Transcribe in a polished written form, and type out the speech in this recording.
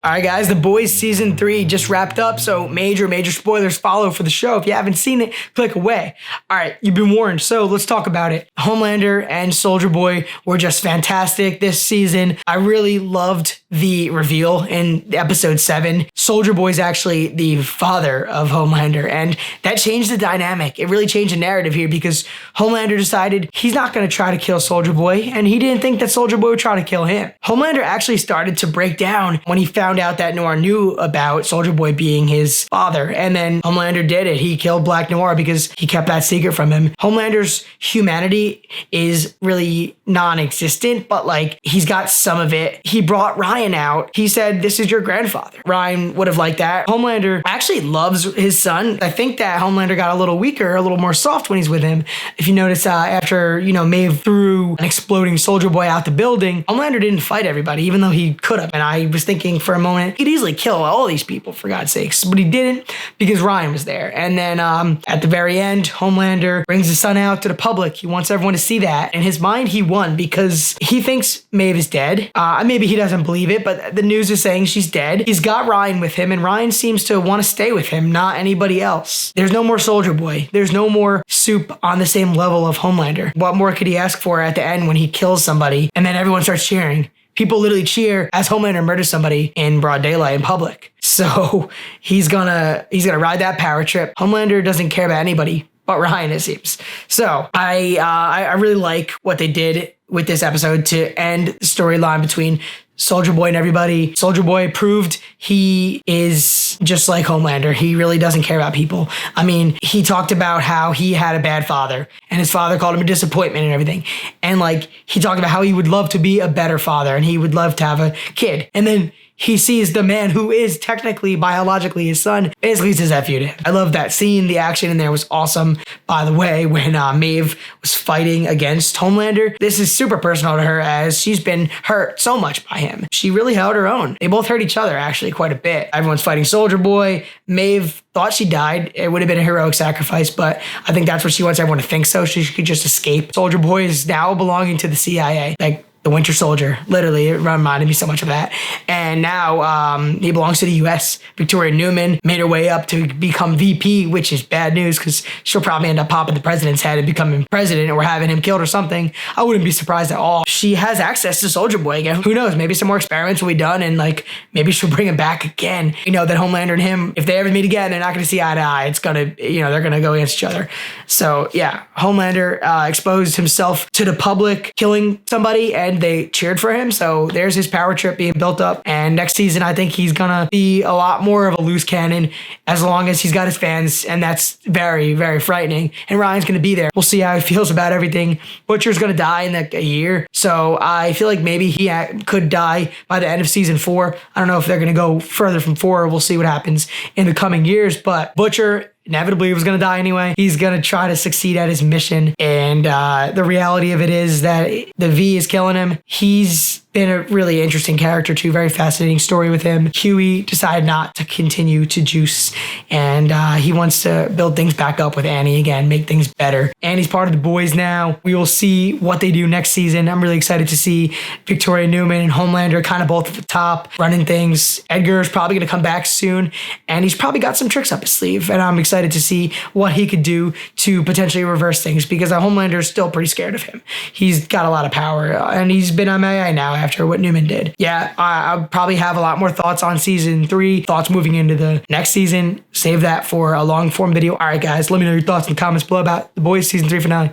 All right, guys, The Boys Season 3 just wrapped up, so major spoilers follow for the show. If you haven't seen it, click away. All right, you've been warned, so let's talk about it. Homelander and Soldier Boy were just fantastic this season. I really loved the reveal in episode 7. Soldier Boy is actually the father of Homelander, and that changed the dynamic. It really changed the narrative here because Homelander decided he's not going to try to kill Soldier Boy, and he didn't think that Soldier Boy would try to kill him. Homelander actually started to break down when he found out that Noir knew about Soldier Boy being his father, and then Homelander did it. He killed Black Noir because he kept that secret from him. Homelander's humanity is really non-existent, but like he's got some of it. He brought Ryan out. He said, "This is your grandfather." Ryan would have liked that. Homelander actually loves his son. I think that Homelander got a little weaker, a little more soft when he's with him. If you notice, after Maeve threw an exploding Soldier Boy out the building, Homelander didn't fight everybody, even though he could have. And I was thinking for a moment, he could easily kill all these people, for God's sakes. But he didn't because Ryan was there. And then at the very end, Homelander brings his son out to the public. He wants everyone to see that. In his mind, he won because he thinks Maeve is dead. Maybe he doesn't believe it, but the news is saying she's dead. He's got Ryan with him, and Ryan seems to want to stay with him, not anybody else. There's no more Soldier Boy. There's no more Soup on the same level of Homelander. What more could he ask for at the end when he kills somebody and then everyone starts cheering? People literally cheer as Homelander murders somebody in broad daylight in public. So he's gonna ride that power trip. Homelander doesn't care about anybody but Ryan, it seems. So I really like what they did with this episode to end the storyline between Soldier Boy and everybody. Soldier Boy proved he is just like Homelander. He really doesn't care about people. I mean, he talked about how he had a bad father and his father called him a disappointment and everything. And like, he talked about how he would love to be a better father and he would love to have a kid. And then he sees the man who is technically biologically his son basically says F you to him. I love that scene. The action in there was awesome. By the way, when Maeve was fighting against Homelander, this is super personal to her as she's been hurt so much by him. She really held her own. They both hurt each other actually quite a bit. Everyone's fighting Soldier Boy. Maeve thought she died. It would have been a heroic sacrifice, but I think that's what she wants everyone to think so she could just escape. Soldier Boy is now belonging to the CIA. Like, the Winter Soldier, literally, it reminded me so much of that. And now he belongs to the U.S. Victoria Newman made her way up to become VP, which is bad news because she'll probably end up popping the president's head and becoming president or having him killed or something. I wouldn't be surprised at all. She has access to Soldier Boy again. Who knows? Maybe some more experiments will be done and like maybe she'll bring him back again. You know, that Homelander and him, if they ever meet again, they're not going to see eye to eye. It's going to, they're going to go against each other. So yeah, Homelander exposed himself to the public, killing somebody, and they cheered for him. So there's his power trip being built up. And next season, I think he's going to be a lot more of a loose cannon as long as he's got his fans. And that's very, very frightening. And Ryan's going to be there. We'll see how he feels about everything. Butcher's going to die in like a year. So I feel like maybe he could die by the end of season 4. I don't know if they're going to go further from 4. We'll see what happens in the coming years. But Butcher inevitably was going to die anyway. He's going to try to succeed at his mission. And the reality of it is that the V is killing him. He's been a really interesting character too. Very fascinating story with him. Huey decided not to continue to juice. And he wants to build things back up with Annie again, make things better. Annie's part of the boys now. We will see what they do next season. I'm really excited to see Victoria Newman and Homelander kind of both at the top, running things. Edgar's probably going to come back soon. And he's probably got some tricks up his sleeve. And I'm excited to see what he could do to potentially reverse things because Homelander is still pretty scared of him. He's got a lot of power and he's been MIA now after what Newman did. Yeah, I'll probably have a lot more thoughts on season 3, thoughts moving into the next season. Save that for a long form video. All right, guys, let me know your thoughts in the comments below about The Boys season 3 finale.